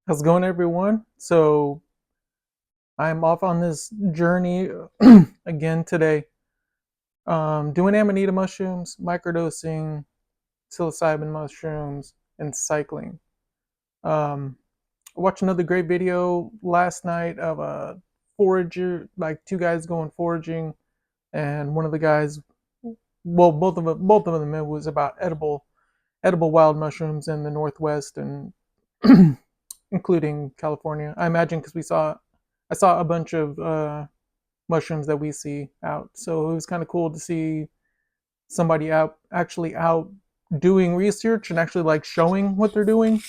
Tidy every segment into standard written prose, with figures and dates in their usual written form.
How's it going, everyone? So I'm off on this journey again today, doing Amanita mushrooms, microdosing, psilocybin mushrooms, and cycling. Um, I watched another great video last night of a forager, like two guys going foraging, and one of the guys, well, both of them, it was about edible wild mushrooms in the Northwest and including California. I imagine because I saw a bunch of mushrooms that we see out. So it was kind of cool to see somebody actually out doing research and actually like showing what they're doing,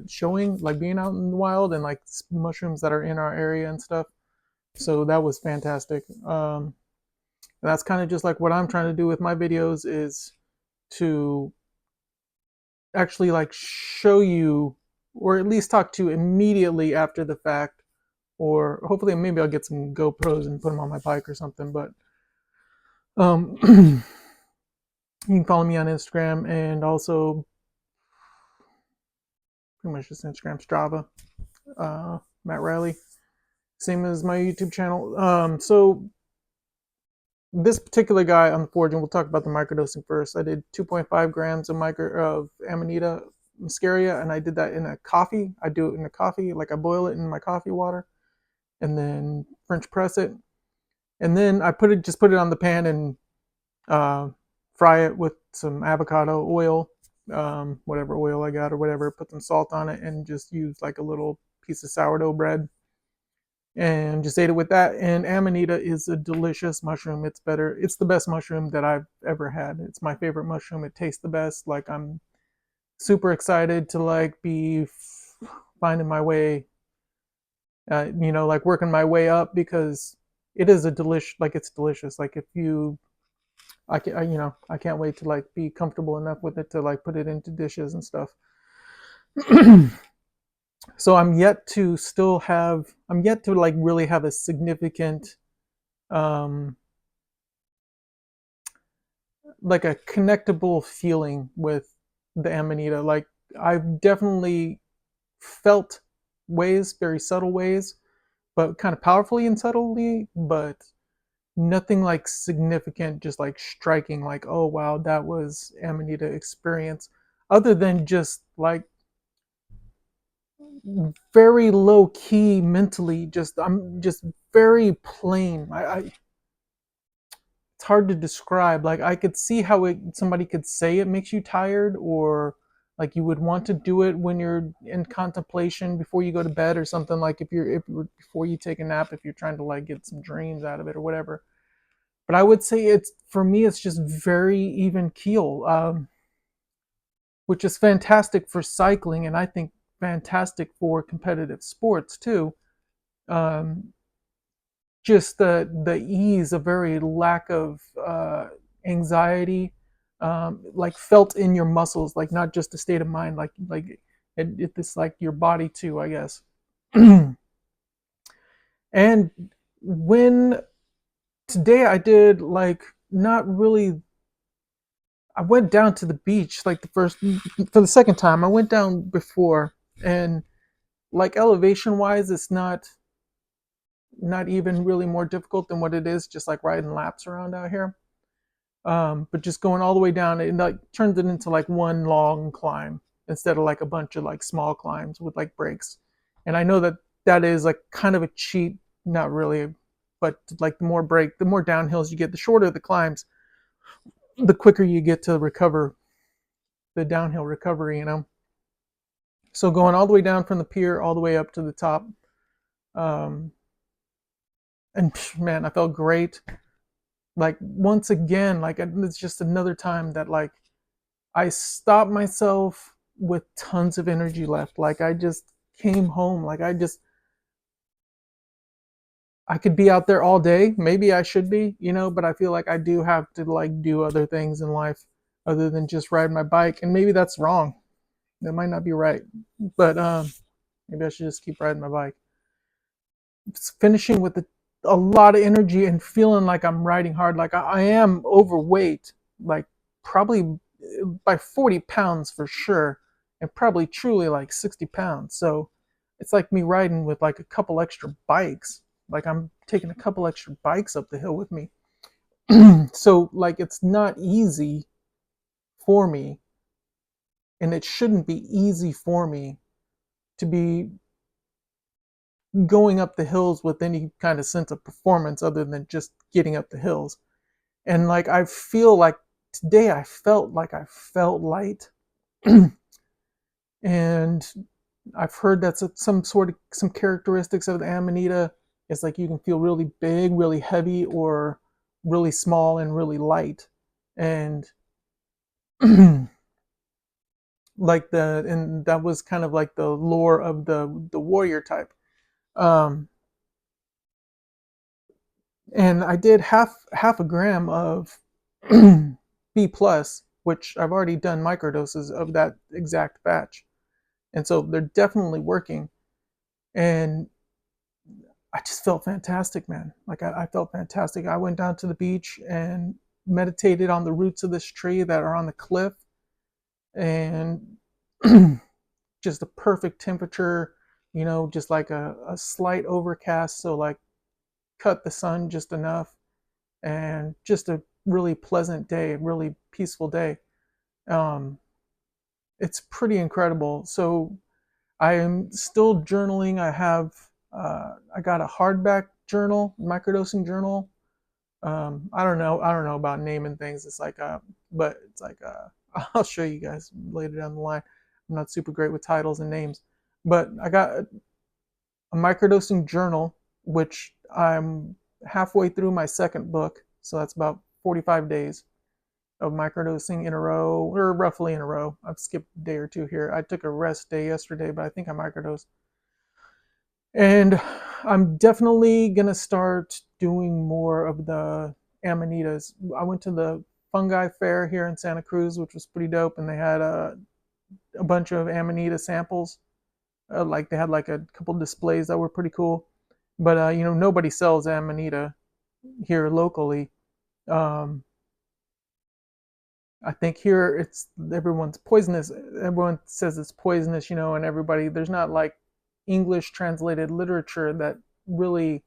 showing like being out in the wild and like mushrooms that are in our area and stuff. So that was fantastic. And that's kind of just like what I'm trying to do with my videos is to actually like show you or at least talk to immediately after the fact, or hopefully maybe I'll get some GoPros and put them on my bike or something. But you can follow me on Instagram and also pretty much just Instagram, Strava, Matt Riley, same as my YouTube channel. So this particular guy on the foraging, we'll talk about the microdosing first. I did 2.5 grams of Amanita muscaria, and I did that in a coffee. I do it in a coffee, like I boil it in my coffee water, and then French press it, and then I just put it on the pan and uh, fry it with some avocado oil, whatever oil I got or whatever. Put some salt on it and just use like a little piece of sourdough bread and just ate it with that. And Amanita is a delicious mushroom. It's better. It's the best mushroom that I've ever had. It's my favorite mushroom. It tastes the best. Like I'm super excited to like be finding my way, like working my way up because it is a like it's delicious. Like if you I can't wait to like be comfortable enough with it to like put it into dishes and stuff. So I'm yet to like really have a significant um like a connectable feeling with the Amanita. Like I've definitely felt ways, very subtle ways, but kind of powerfully and subtly, but nothing like significant, just like striking, like, oh wow, that was Amanita experience. Other than just like very low key mentally, I'm just very plain. It's hard to describe. Like I could see how somebody could say it makes you tired, or like you would want to do it when you're in contemplation before you go to bed or something. Like if before you take a nap, if you're trying to like get some dreams out of it or whatever. But I would say it's for me, it's just very even keel, which is fantastic for cycling, and I think fantastic for competitive sports too. Um, just the ease, a very lack of anxiety, like felt in your muscles, like not just a state of mind, it's like your body too, I guess. And when today I did like not really I went down to the beach like for the second time. I went down before, and like elevation wise, it's not even really more difficult than what it is just like riding laps around out here. But just going all the way down, it like turns it into like one long climb instead of like a bunch of like small climbs with like breaks. And I know that that is like kind of a cheat, not really, but like the more downhills you get, the shorter the climbs, the quicker you get to recover the downhill recovery. So going all the way down from the pier all the way up to the top, um, and man, I felt great. Like once again, like it's just another time that like I stopped myself with tons of energy left. Like I just came home. Like I could be out there all day. Maybe I should be, but I feel like I do have to like do other things in life other than just ride my bike. And maybe that's wrong. That might not be right. But maybe I should just keep riding my bike. It's finishing with a lot of energy and feeling like I'm riding hard. Like I am overweight, like probably by 40 pounds for sure, and probably truly like 60 pounds. So it's like me riding with like a couple extra bikes. Like I'm taking a couple extra bikes up the hill with me. So like it's not easy for me, and it shouldn't be easy for me to be going up the hills with any kind of sense of performance other than just getting up the hills. And like I feel like today I felt light. And I've heard that's some characteristics of the Amanita. It's like you can feel really big, really heavy, or really small and really light. And and that was kind of like the lore of the warrior type. Um, and I did half a gram of B plus, which I've already done microdoses of that exact batch, and so they're definitely working. And I just felt fantastic, man. Like I felt fantastic. I went down to the beach and meditated on the roots of this tree that are on the cliff, and just the perfect temperature, just like a slight overcast, so like cut the sun just enough, and just a really pleasant day, a really peaceful day. Um, it's pretty incredible. So I am still journaling. I got a hardback journal, microdosing journal. I don't know about naming things. It's like but it's like I'll show you guys later down the line. I'm not super great with titles and names, but I got a microdosing journal, which I'm halfway through my second book, so that's about 45 days of microdosing in a row, or roughly in a row. I've skipped a day or two here. I took a rest day yesterday, but I think I microdosed. And I'm definitely gonna start doing more of the amanitas. I went to the fungi fair here in Santa Cruz, which was pretty dope, and they had a bunch of amanita samples. Like they had like a couple displays that were pretty cool. But nobody sells amanita here locally. Um, I think here it's everyone's poisonous. Everyone says it's poisonous, and everybody there's not like English translated literature that really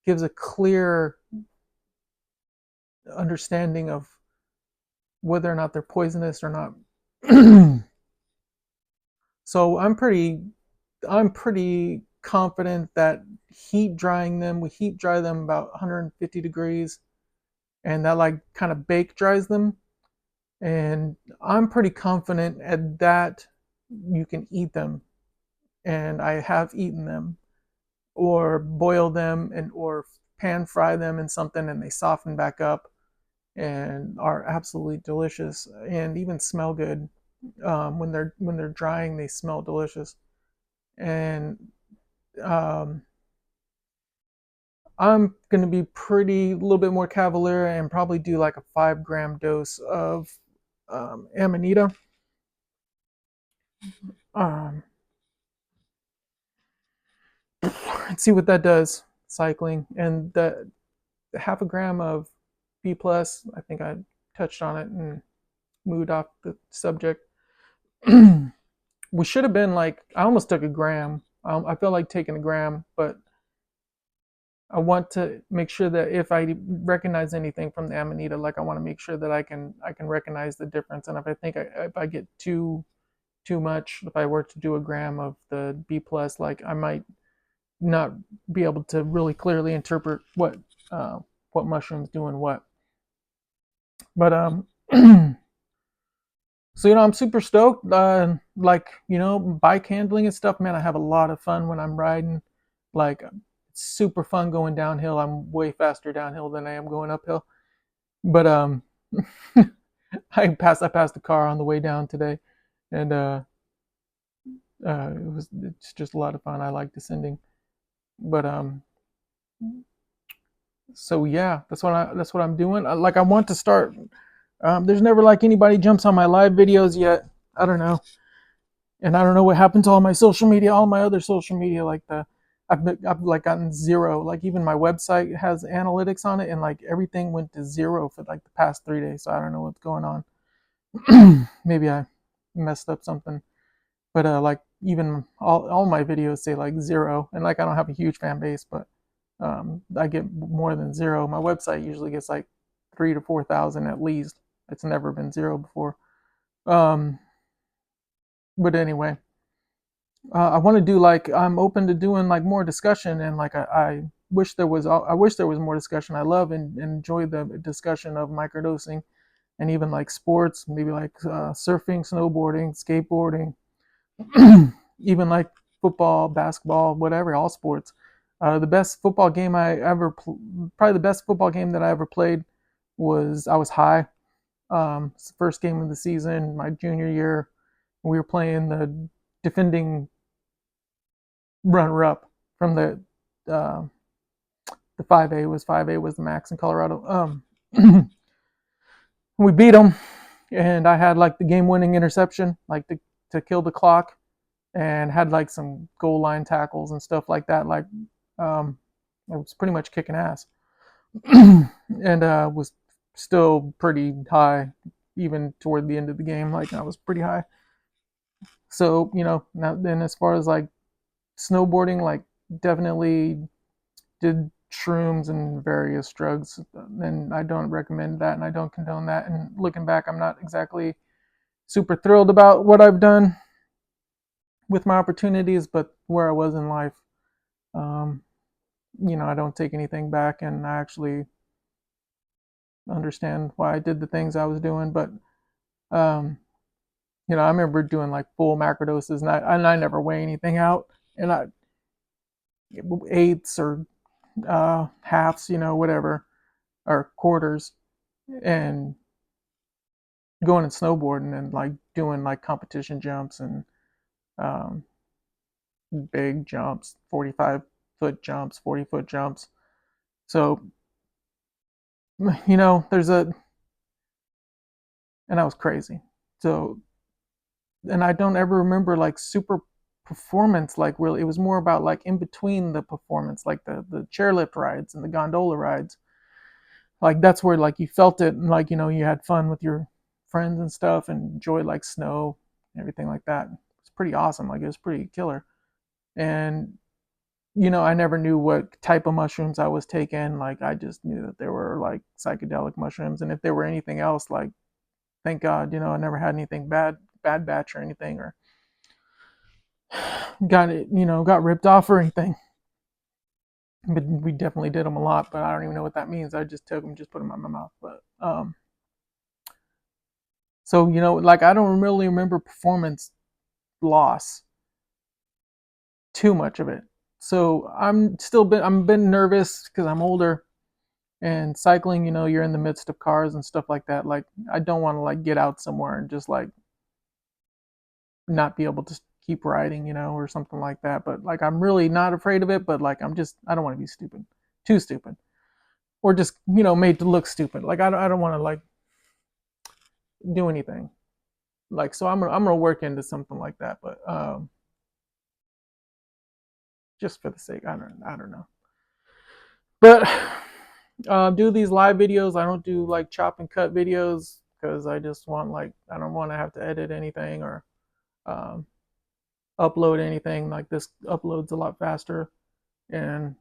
gives a clear understanding of whether or not they're poisonous or not. So I'm pretty confident that we heat dry them about 150 degrees, and that like kind of bake dries them. And I'm pretty confident at that you can eat them, and I have eaten them, or boil them and or pan fry them in something, and they soften back up and are absolutely delicious and even smell good. When they're drying, they smell delicious. And um, I'm gonna be a little bit more cavalier and probably do like a 5 gram dose of Amanita. Um, and see what that does. Cycling and the half a gram of B plus. I think I touched on it and moved off the subject. We should have been like I almost took a gram. I felt like taking a gram, but I want to make sure that if I recognize anything from the Amanita, like I want to make sure that I can recognize the difference. And if I get too much, if I were to do a gram of the B plus, like I might not be able to really clearly interpret what mushrooms doing what. But so I'm super stoked. Like bike handling and stuff, man. I have a lot of fun when I'm riding. Like it's super fun going downhill. I'm way faster downhill than I am going uphill. But I passed the car on the way down today, and it's just a lot of fun. I like descending. But so yeah, that's what I'm doing. Like I want to start. There's never like anybody jumps on my live videos yet. I don't know, and I don't know what happened to all my other social media. Like I've like gotten zero. Like even my website has analytics on it, and like everything went to zero for like the past 3 days. So I don't know what's going on. Maybe I messed up something. But like even all my videos say like 0, and like I don't have a huge fan base, but I get more than 0. My website usually gets like 3 to 4,000 at least. It's never been 0 before. Um, but anyway, I want to do like I'm open to doing like more discussion, and like I wish there was more discussion. I love and enjoy the discussion of microdosing and even like sports, maybe like surfing, snowboarding, skateboarding, even like football, basketball, whatever, all sports. The best football game I ever, probably the best football game that I ever played was I was high. It's the first game of the season, my junior year. We were playing the defending runner up from uh, the 5A was the max in Colorado. We beat them, and I had like the game winning interception, like to kill the clock, and had like some goal line tackles and stuff like that. Like I was pretty much kicking ass, and was still pretty high even toward the end of the game. Like I was pretty high. So now then as far as like snowboarding, like definitely did shrooms and various drugs, and I don't recommend that, and I don't condone that. And looking back, I'm not exactly super thrilled about what I've done with my opportunities, but where I was in life, um, I don't take anything back, and I actually understand why I did the things I was doing. But um, I remember doing like full macrodoses, and I never weigh anything out, and I eighths or halves, whatever, or quarters, and going and snowboarding and like doing like competition jumps and um, big jumps, 45-foot jumps, 40-foot jumps. So there's and I was crazy. So, and I don't ever remember like super performance, like really. It was more about like in between the performance, like the chairlift rides and the gondola rides. Like that's where like you felt it, and like you had fun with your friends and stuff, and enjoyed like snow, everything like that. It's pretty awesome. Like it was pretty killer. And I never knew what type of mushrooms I was taking. Like I just knew that there were like psychedelic mushrooms, and if there were anything else, like thank God, I never had anything bad batch or anything, or got ripped off or anything. But we definitely did them a lot, but I don't even know what that means. I just took them, just put them in my mouth. But so like I don't really remember performance loss too much of it. So I'm been nervous because I'm older, and cycling, you're in the midst of cars and stuff like that. Like I don't want to like get out somewhere and just like not be able to keep riding, or something like that. But like I'm really not afraid of it, but like I don't want to be stupid, too stupid, or just made to look stupid. Like I don't want to like do anything. Like so I'm gonna work into something like that, but just for the sake, I don't know. But do these live videos. I don't do like chop and cut videos because I just want like I don't want to have to edit anything or um, upload anything. Like this uploads a lot faster, and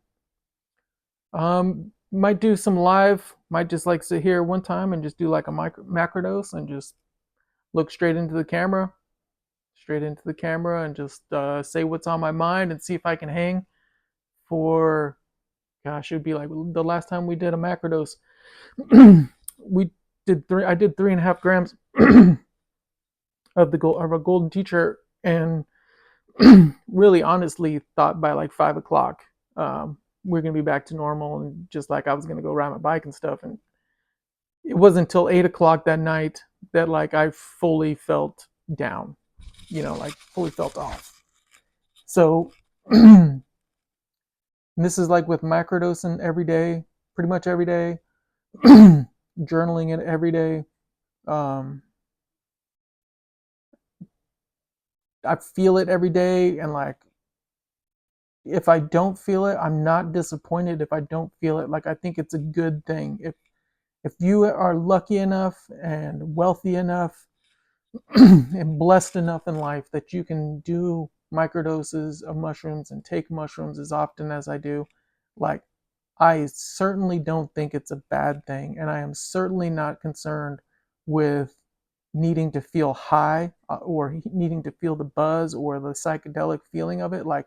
might do some live. Might just like sit here one time and just do like a macrodose and just look straight into the camera, and just say what's on my mind and see if I can hang for. Gosh, it would be like the last time we did a macrodose. we did three. I did 3.5 grams of a golden teacher, and really honestly thought by like 5 o'clock we're gonna be back to normal, and just like I was gonna go ride my bike and stuff. And it wasn't until 8 o'clock that night that like I fully felt down, like fully felt off. So this is like with microdosing every day, pretty much every day, journaling it every day. Um, I feel it every day, and like if I don't feel it, I'm not disappointed. If I don't feel it, like I think it's a good thing. If you are lucky enough and wealthy enough and blessed enough in life that you can do microdoses of mushrooms and take mushrooms as often as I do, like, I certainly don't think it's a bad thing, and I am certainly not concerned with needing to feel high, or needing to feel the buzz or the psychedelic feeling of it. Like,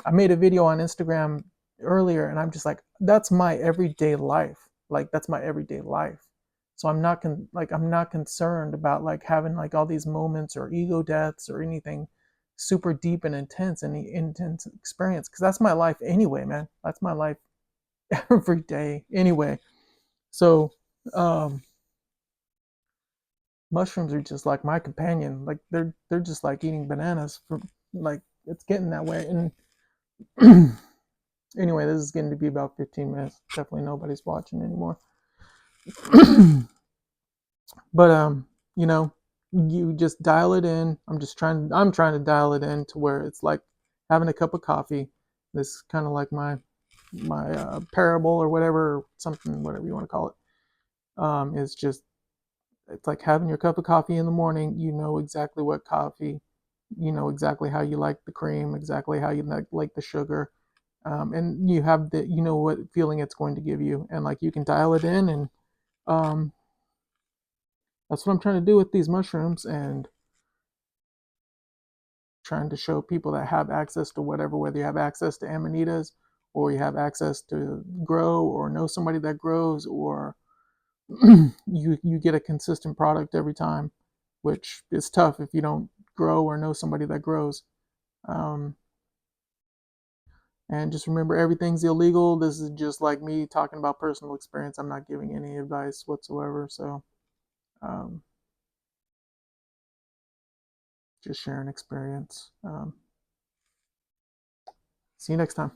I made a video on Instagram earlier, and I'm just like, that's my everyday life. Like, that's my everyday life. So I'm not concerned about like having like all these moments or ego deaths or anything super deep and intense experience, because that's my life anyway, man. That's my life every day anyway. So um mushrooms are just like my companion. Like, they're just like eating bananas. For like, it's getting that way. And anyway, this is getting to be about 15 minutes. Definitely nobody's watching anymore. But you know, you just dial it in. I'm trying to dial it in to where it's like having a cup of coffee. This is kind of like my parable or whatever, something, whatever you want to call it. It's just, it's like having your cup of coffee in the morning. You know exactly what coffee, you know exactly how you like the cream, exactly how you like the sugar, and you have the, you know what feeling it's going to give you, and like you can dial it in. And um, that's what I'm trying to do with these mushrooms, and trying to show people that have access to whatever, whether you have access to Amanitas, or you have access to grow, or know somebody that grows, or you get a consistent product every time, which is tough if you don't grow or know somebody that grows. Um, and just remember, everything's illegal. This is just like me talking about personal experience. I'm not giving any advice whatsoever. So um, just sharing experience. See you next time.